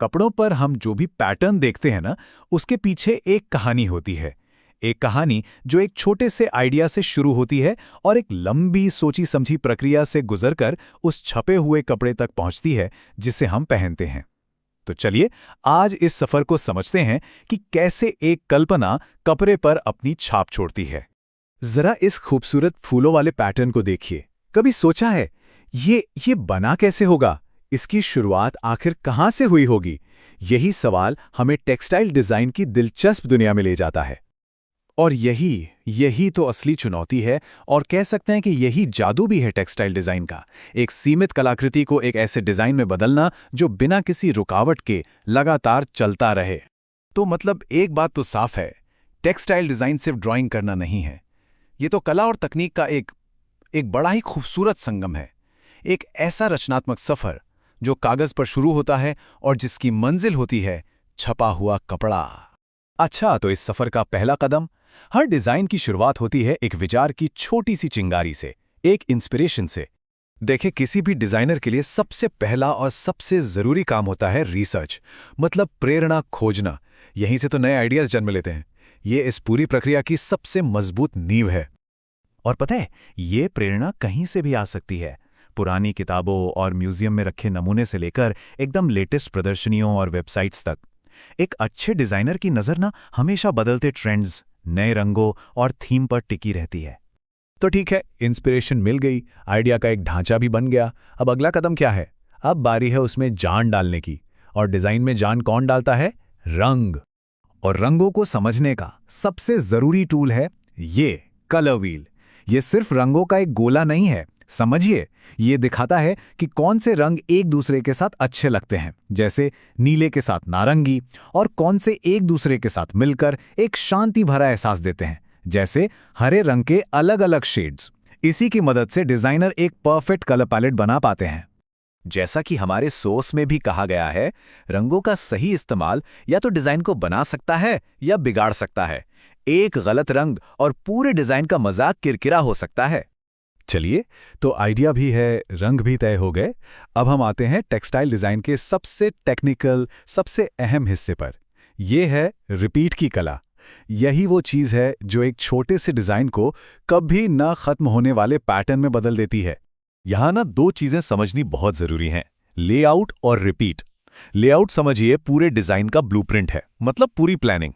कपड़ों पर हम जो भी पैटर्न देखते हैं ना, उसके पीछे एक कहानी होती है। एक कहानी जो एक छोटे से आइडिया से शुरू होती है और एक लंबी सोची समझी प्रक्रिया से गुजरकर उस छपे हुए कपड़े तक पहुंचती है जिसे हम पहनते हैं। तो चलिए आज इस सफर को समझते हैं कि कैसे एक कल्पना कपड़े पर अपनी छाप छोड़ती है। जरा इस खूबसूरत फूलों वाले पैटर्न को देखिए। कभी सोचा है ये बना कैसे होगा? इसकी शुरुआत आखिर कहां से हुई होगी? यही सवाल हमें टेक्सटाइल डिजाइन की दिलचस्प दुनिया में ले जाता है। और यही तो असली चुनौती है, और कह सकते हैं कि यही जादू भी है टेक्सटाइल डिजाइन का। एक सीमित कलाकृति को एक ऐसे डिजाइन में बदलना जो बिना किसी रुकावट के लगातार चलता रहे। तो मतलब एक बात तो साफ है, टेक्सटाइल डिजाइन सिर्फ ड्राइंग करना नहीं है। ये तो कला और तकनीक का एक बड़ा ही खूबसूरत संगम है। एक ऐसा रचनात्मक सफर जो कागज पर शुरू होता है और जिसकी मंजिल होती है छपा हुआ कपड़ा। अच्छा, तो इस सफर का पहला कदम, हर डिजाइन की शुरुआत होती है एक विचार की छोटी सी चिंगारी से, एक इंस्पिरेशन से। देखें, किसी भी डिजाइनर के लिए सबसे पहला और सबसे जरूरी काम होता है रिसर्च, मतलब प्रेरणा खोजना। यहीं से तो नए आइडियाज जन्म लेते हैं। ये इस पूरी प्रक्रिया की सबसे मजबूत नींव है। और पता है, ये प्रेरणा कहीं से भी आ सकती है। पुरानी किताबों और म्यूजियम में रखे नमूने से लेकर एकदम लेटेस्ट प्रदर्शनियों और वेबसाइट्स तक। एक अच्छे डिजाइनर की नज़र ना हमेशा बदलते ट्रेंड्स, नए रंगों और थीम पर टिकी रहती है। तो ठीक है, इंस्पिरेशन मिल गई, आइडिया का एक ढांचा भी बन गया। अब अगला कदम क्या है? अब बारी है उसमें जान डालने की। और डिजाइन में जान कौन डालता है? रंग। और रंगों को समझने का सबसे जरूरी टूल है ये कलर व्हील। ये सिर्फ रंगों का एक गोला नहीं है, समझिए। ये दिखाता है कि कौन से रंग एक दूसरे के साथ अच्छे लगते हैं, जैसे नीले के साथ नारंगी, और कौन से एक दूसरे के साथ मिलकर एक शांति भरा एहसास देते हैं, जैसे हरे रंग के अलग अलग शेड्स। इसी की मदद से डिजाइनर एक परफेक्ट कलर पैलेट बना पाते हैं। जैसा कि हमारे सोर्स में भी कहा गया है, रंगों का सही इस्तेमाल या तो डिजाइन को बना सकता है या बिगाड़ सकता है। एक गलत रंग और पूरे डिजाइन का मजाक किरकिरा हो सकता है। चलिए, तो आइडिया भी है, रंग भी तय हो गए। अब हम आते हैं टेक्सटाइल डिजाइन के सबसे टेक्निकल, सबसे अहम हिस्से पर। यह है रिपीट की कला। यही वो चीज है जो एक छोटे से डिजाइन को कभी ना खत्म होने वाले पैटर्न में बदल देती है। यहां ना दो चीजें समझनी बहुत जरूरी हैं, लेआउट और रिपीट। लेआउट समझिए पूरे डिजाइन का ब्लूप्रिंट है, मतलब पूरी प्लानिंग।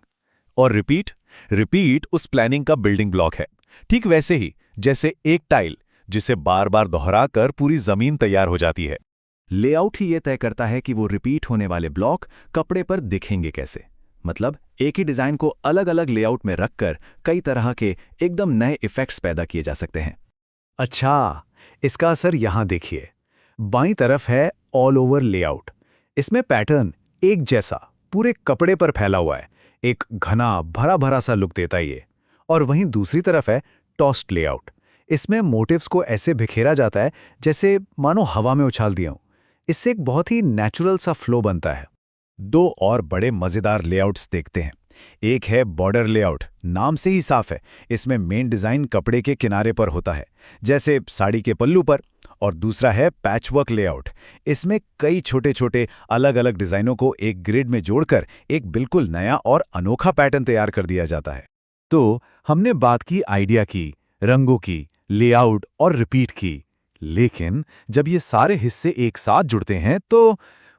और रिपीट उस प्लानिंग का बिल्डिंग ब्लॉक है। ठीक वैसे ही जैसे एक टाइल जिसे बार बार दोहराकर पूरी जमीन तैयार हो जाती है। लेआउट ही यह तय करता है कि वो रिपीट होने वाले ब्लॉक कपड़े पर दिखेंगे कैसे। मतलब एक ही डिजाइन को अलग अलग लेआउट में रखकर कई तरह के एकदम नए इफेक्ट्स पैदा किए जा सकते हैं। अच्छा, इसका असर यहां देखिए। बाईं तरफ है ऑल ओवर लेआउट। इसमें पैटर्न एक जैसा पूरे कपड़े पर फैला हुआ है, एक घना भरा भरा सा लुक देता है ये। और वहीं दूसरी तरफ है टॉस्ड लेआउट। इसमें मोटिव्स को ऐसे बिखेरा जाता है जैसे मानो हवा में उछाल दिया हो। इससे एक बहुत ही नेचुरल सा फ्लो बनता है। दो और बड़े मजेदार लेआउट्स देखते हैं। एक है बॉर्डर लेआउट, नाम से ही साफ है। इसमें मेन डिजाइन कपड़े के किनारे पर होता है, जैसे साड़ी के पल्लू पर। और दूसरा है पैचवर्क लेआउट। इसमें कई छोटे छोटे अलग अलग डिजाइनों को एक ग्रिड में जोड़कर एक बिल्कुल नया और अनोखा पैटर्न तैयार कर दिया जाता है। तो हमने बात की आइडिया की, रंगों की, लेआउट और रिपीट की। लेकिन जब ये सारे हिस्से एक साथ जुड़ते हैं तो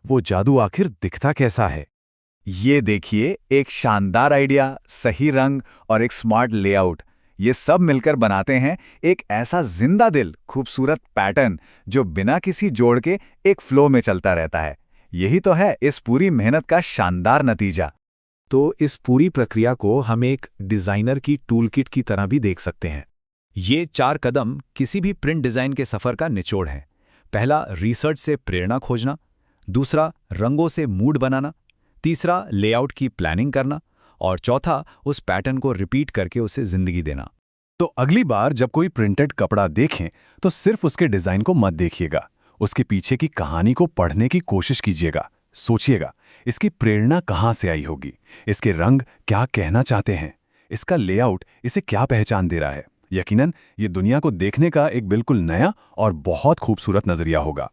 वो जादू आखिर दिखता कैसा है? ये देखिए, एक शानदार आइडिया, सही रंग और एक स्मार्ट लेआउट, ये सब मिलकर बनाते हैं एक ऐसा जिंदा दिल खूबसूरत पैटर्न जो बिना किसी जोड़ के एक फ्लो में चलता रहता है। यही तो है इस पूरी मेहनत का शानदार नतीजा। तो इस पूरी प्रक्रिया को हम एक डिजाइनर की टूलकिट की तरह भी देख सकते हैं। ये 4 कदम किसी भी प्रिंट डिजाइन के सफर का निचोड़ है। पहला, रिसर्च से प्रेरणा खोजना। दूसरा, रंगों से मूड बनाना। तीसरा, लेआउट की प्लानिंग करना। और चौथा, उस पैटर्न को रिपीट करके उसे जिंदगी देना। तो अगली बार जब कोई प्रिंटेड कपड़ा देखें तो सिर्फ उसके डिजाइन को मत देखिएगा, उसके पीछे की कहानी को पढ़ने की कोशिश कीजिएगा। सोचिएगा, इसकी प्रेरणा कहाँ से आई होगी, इसके रंग क्या कहना चाहते हैं, इसका लेआउट इसे क्या पहचान दे रहा है। यकीनन ये दुनिया को देखने का एक बिल्कुल नया और बहुत खूबसूरत नजरिया होगा।